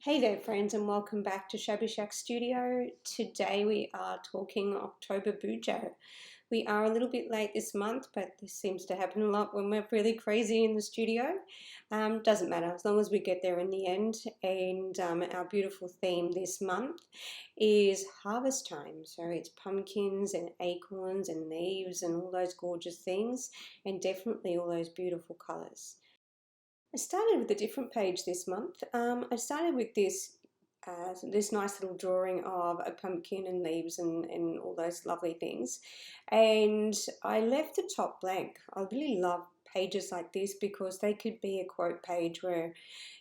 Hey there friends, and welcome back to Shabby Shack Studio. Today we are talking October BuJo. We are a little bit late this month, but this seems to happen a lot when we're really crazy in the studio. Doesn't matter as long as we get there in the end. And our beautiful theme this month is harvest time. So it's pumpkins and acorns and leaves and all those gorgeous things, and definitely all those beautiful colors. I started with a different page this month. I started with this nice little drawing of a pumpkin and leaves and all those lovely things. And I left the top blank. I really love pages like this because they could be a quote page where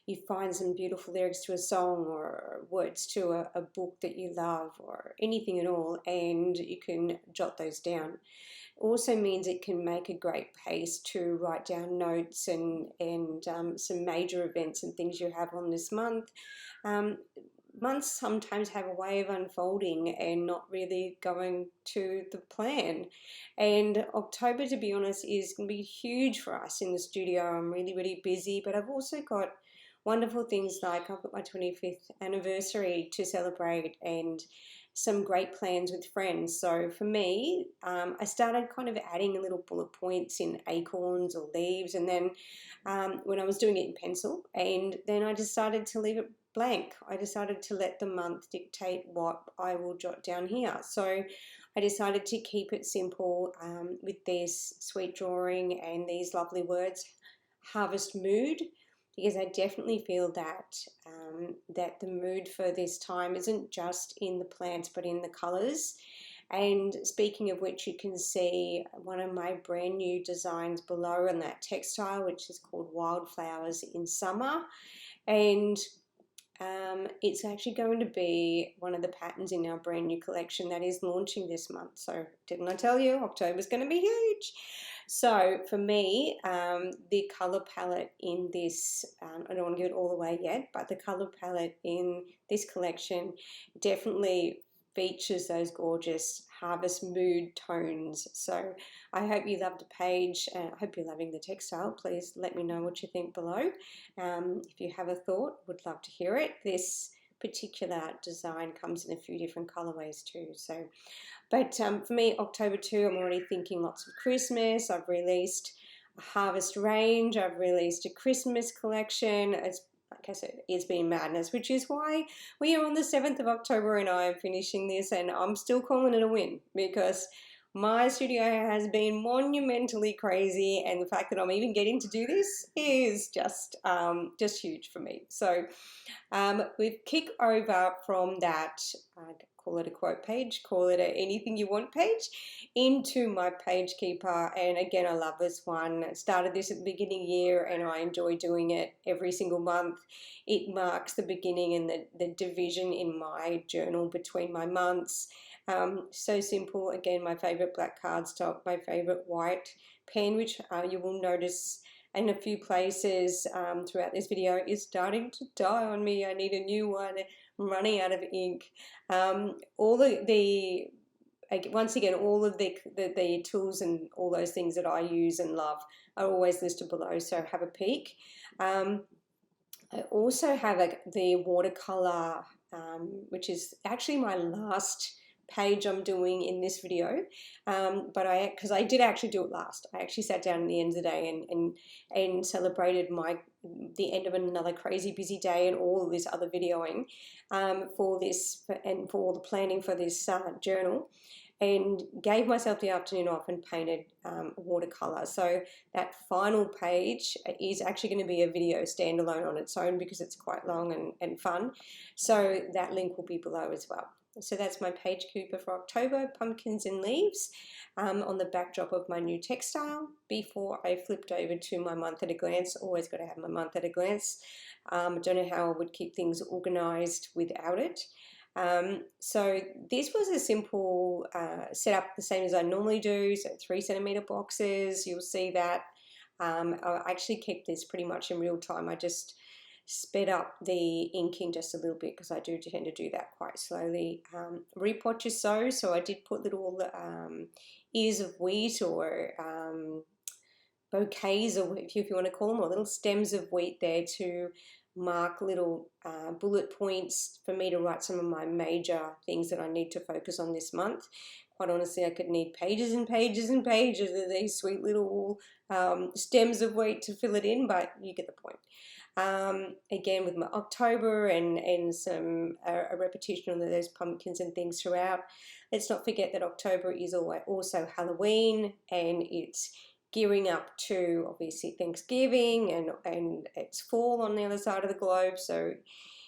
you find some beautiful lyrics to a song or words to a book that you love or anything at all, and you can jot those down. Also means it can make a great place to write down notes and some major events and things you have on this month. Months sometimes have a way of unfolding and not really going to the plan. And October, to be honest, is going to be huge for us in the studio. I'm really busy, but I've also got wonderful things like I've got my 25th anniversary to celebrate and some great plans with friends. So for me, I started kind of adding little bullet points in acorns or leaves, and then when I was doing it in pencil, and then I decided to leave it blank. I decided to let the month dictate what I will jot down here. So I decided to keep it simple with this sweet drawing and these lovely words, harvest mood, because I definitely feel that that the mood for this time isn't just in the plants but in the colours. And speaking of which, you can see one of my brand new designs below on that textile, which is called Wildflowers in Summer. And it's actually going to be one of the patterns in our brand new collection that is launching this month. So didn't I tell you, October's going to be huge. So for me, the colour palette in this, I don't want to give it all away yet, but the colour palette in this collection definitely features those gorgeous harvest mood tones. So I hope you loved the page. I hope you're loving the textile. Please let me know what you think below. If you have a thought, would love to hear it. This particular design comes in a few different colorways too. So, but for me, October 2, I'm already thinking lots of Christmas. I've released a harvest range. I've released a Christmas collection. It's, like I said, it's been madness, which is why we are on the 7th of October and I am finishing this, and I'm still calling it a win because my studio has been monumentally crazy, and the fact that I'm even getting to do this is just huge for me. So we've kicked over from that, call it a quote page, call it a anything you want page, into my page keeper. And again, I love this one. I started this at the beginning of the year and I enjoy doing it every single month. It marks the beginning and the division in my journal between my months. So simple. Again, my favorite black cardstock, my favorite white pen, which you will notice in a few places throughout this video is starting to die on me. I need a new one. I'm running out of ink. All the once again, all of the tools and all those things that I use and love are always listed below, so have a peek. I also have the watercolor, which is actually my last page I'm doing in this video, but because I did actually do it last. I actually sat down at the end of the day and celebrated the end of another crazy busy day and all of this other videoing for this and for all the planning for this journal, and gave myself the afternoon off and painted watercolor. So that final page is actually going to be a video standalone on its own because it's quite long and fun. So that link will be below as well. So that's my page keeper for October, pumpkins and leaves, on the backdrop of my new textile before I flipped over to my month at a glance. Always got to have my month at a glance. I don't know how I would keep things organized without it. So this was a simple setup, the same as I normally do. So 3cm boxes, you'll see that. I actually kept this pretty much in real time. I just sped up the inking just a little bit because I do tend to do that quite slowly. Repot your sew, so I did put little ears of wheat or bouquets, or if you want to call them, or little stems of wheat there to mark little bullet points for me to write some of my major things that I need to focus on this month. Quite honestly, I could need pages and pages and pages of these sweet little stems of wheat to fill it in, but you get the point. Again, with my October and some a repetition of those pumpkins and things throughout. Let's not forget that October is also Halloween, and it's gearing up to obviously Thanksgiving, and it's fall on the other side of the globe. So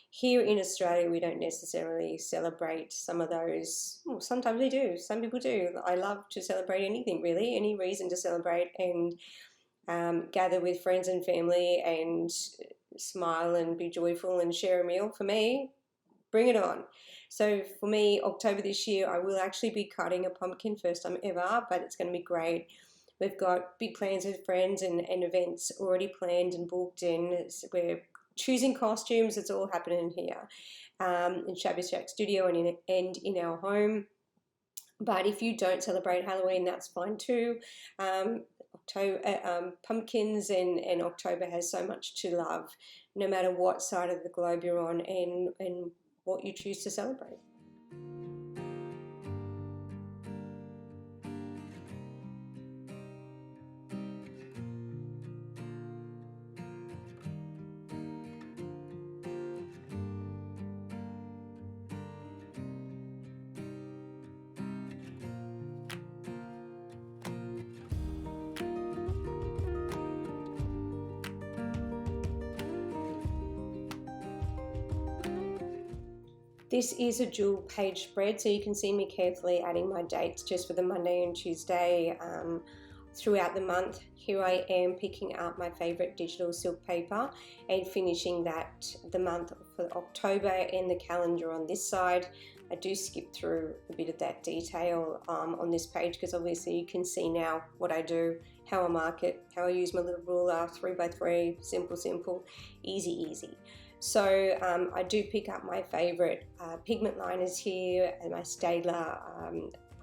here in Australia, we don't necessarily celebrate some of those. Well, sometimes we do. Some people do. I love to celebrate anything, really, any reason to celebrate and gather with friends and family and smile and be joyful and share a meal. For me, bring it on. So for me, October this year, I will actually be cutting a pumpkin, first time ever, but it's going to be great. We've got big plans with friends and events already planned and booked in. We're choosing costumes. It's all happening here in Shabby Shack Studio and in our home. But if you don't celebrate Halloween, that's fine too. Pumpkins and October has so much to love, no matter what side of the globe you're on and what you choose to celebrate. This is a dual page spread, so you can see me carefully adding my dates just for the Monday and Tuesday throughout the month. Here I am picking up my favorite digital silk paper and finishing that the month for October and the calendar on this side. I do skip through a bit of that detail on this page because obviously you can see now what I do, how I mark it, how I use my little ruler, 3x3, simple, easy. So I do pick up my favorite pigment liners here and my Staedtler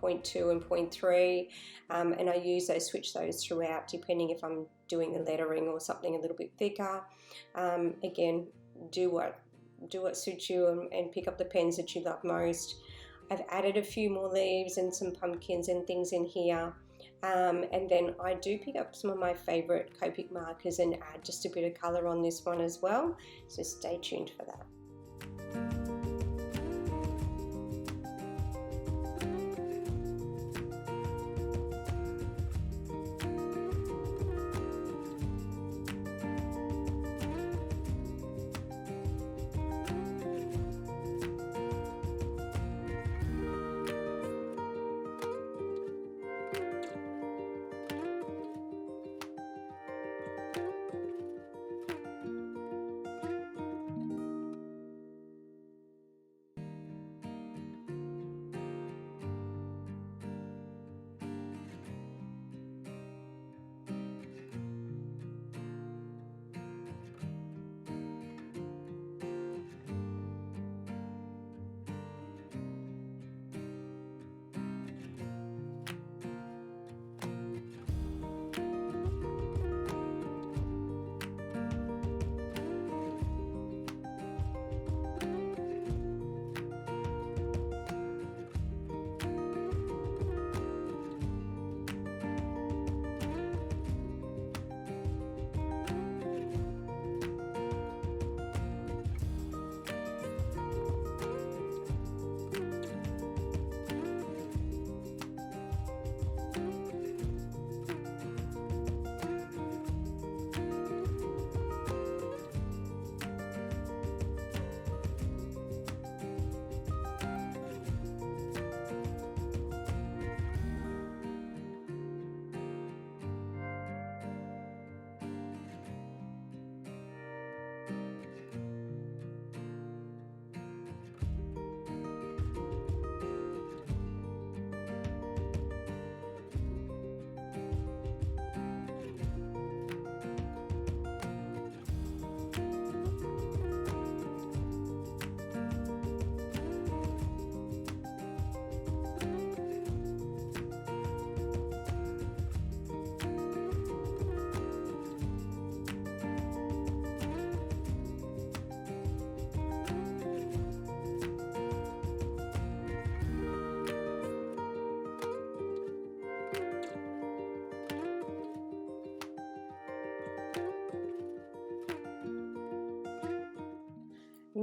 0.2 and 0.3, and I switch those throughout depending if I'm doing a lettering or something a little bit thicker. Again, do what suits you and pick up the pens that you love most. I've added a few more leaves and some pumpkins and things in here. And then I do pick up some of my favorite Copic markers and add just a bit of colour on this one as well, so stay tuned for that.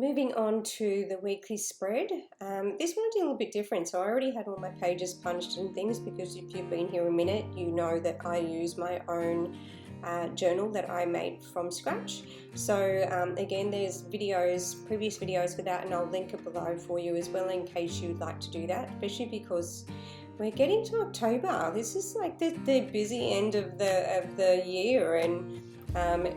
Moving on to the weekly spread. This one I did a little bit different. So I already had all my pages punched and things, because if you've been here a minute, you know that I use my own journal that I made from scratch. So again, there's previous videos for that, and I'll link it below for you as well in case you'd like to do that, especially because we're getting to October. This is like the busy end of the year, and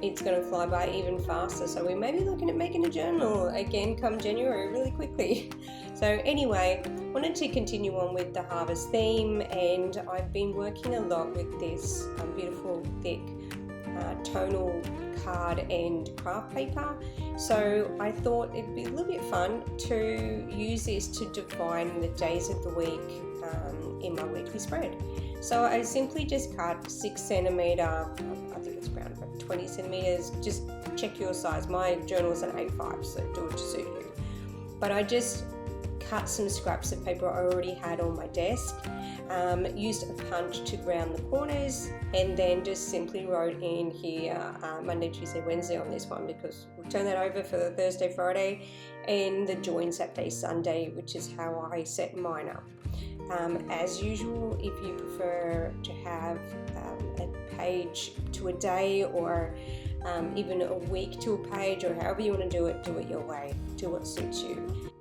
it's going to fly by even faster. So we may be looking at making a journal again come January really quickly. So anyway, wanted to continue on with the harvest theme, and I've been working a lot with this beautiful thick tonal card and craft paper. So I thought it'd be a little bit fun to use this to define the days of the week in my weekly spread. So I simply just cut 6 centimeter, I think it's around about 20 centimeters, just check your size. My journal is an A5, so do it to suit you. But I just cut some scraps of paper I already had on my desk, used a punch to round the corners, and then just simply wrote in here Monday, Tuesday, Wednesday on this one, because we'll turn that over for the Thursday, Friday, and the join Saturday, Sunday, which is how I set mine up. As usual, if you prefer to have a page to a day, or even a week to a page, or however you want to do it your way, do what suits you.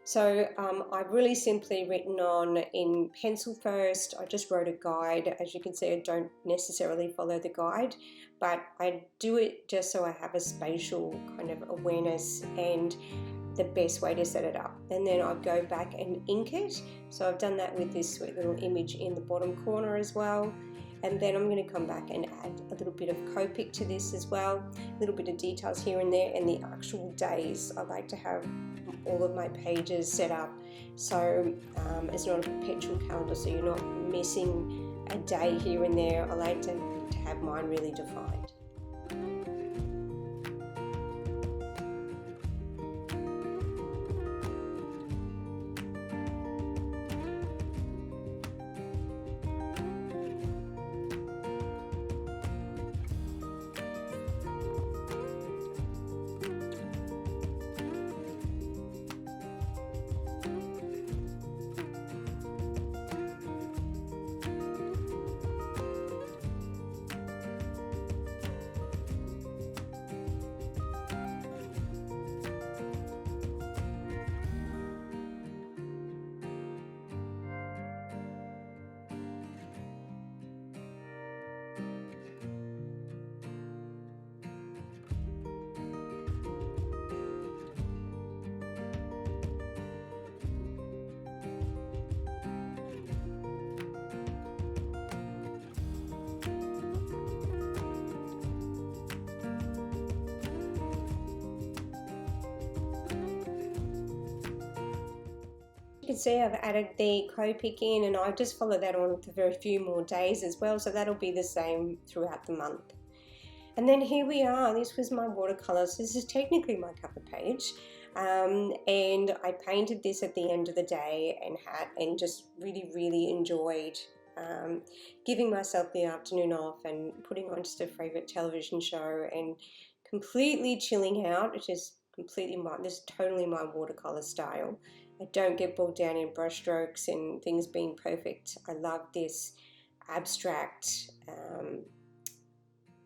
So I've really simply written on in pencil first. I just wrote a guide. As you can see, I don't necessarily follow the guide, but I do it just so I have a spatial kind of awareness and the best way to set it up. And then I'll go back and ink it. So I've done that with this sweet little image in the bottom corner as well. And then I'm going to come back and add a little bit of Copic to this as well, a little bit of details here and there, and the actual days. I like to have all of my pages set up so it's not a perpetual calendar, so you're not missing a day here and there. I like to have mine really defined. You can see I've added the Copic in, and I've just followed that on for very few more days as well, so that'll be the same throughout the month. And then here we are. This was my watercolours. This is technically my cover page, and I painted this at the end of the day and just really enjoyed giving myself the afternoon off and putting on just a favourite television show and completely chilling out, which is this is totally my watercolour style. I don't get bogged down in brush strokes and things being perfect. I love this abstract,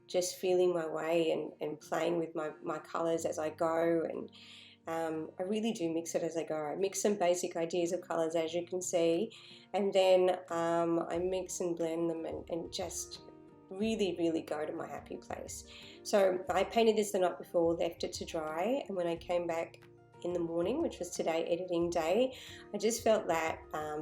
just feeling my way and playing with my colours as I go, and I really do mix it as I go. I mix some basic ideas of colours, as you can see, and then I mix and blend them and just really go to my happy place. So I painted this the night before, left it to dry, and when I came back in the morning, which was today, editing day, I just felt that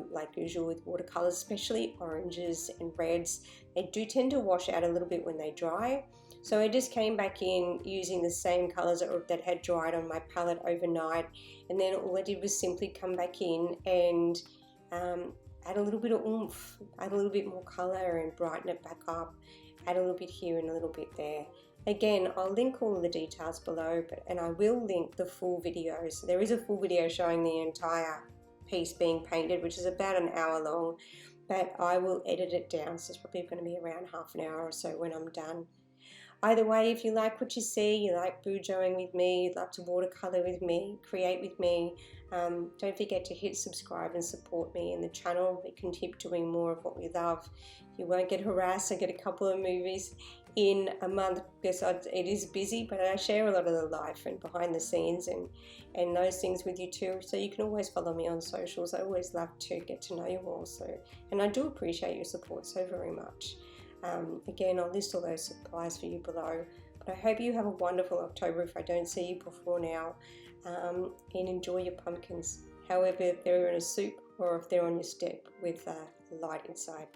like usual with watercolors, especially oranges and reds, they do tend to wash out a little bit when they dry. So I just came back in using the same colors that had dried on my palette overnight, and then all I did was simply come back in and add a little bit of oomph, add a little bit more color and brighten it back up, add a little bit here and a little bit there. Again, I'll link all of the details below, and I will link the full video. So there is a full video showing the entire piece being painted, which is about an hour long, but I will edit it down, so it's probably going to be around half an hour or so when I'm done. Either way, if you like what you see, you like BuJoing with me, you'd love to watercolor with me, create with me, don't forget to hit subscribe and support me in the channel. We can keep doing more of what we love. You won't get harassed. I get a couple of movies in a month because it is busy, but I share a lot of the life and behind the scenes and those things with you too. So you can always follow me on socials. I always love to get to know you all. And I do appreciate your support so very much. Again, I'll list all those supplies for you below. But I hope you have a wonderful October if I don't see you before now. And enjoy your pumpkins, however they're in a soup or if they're on your step with light inside.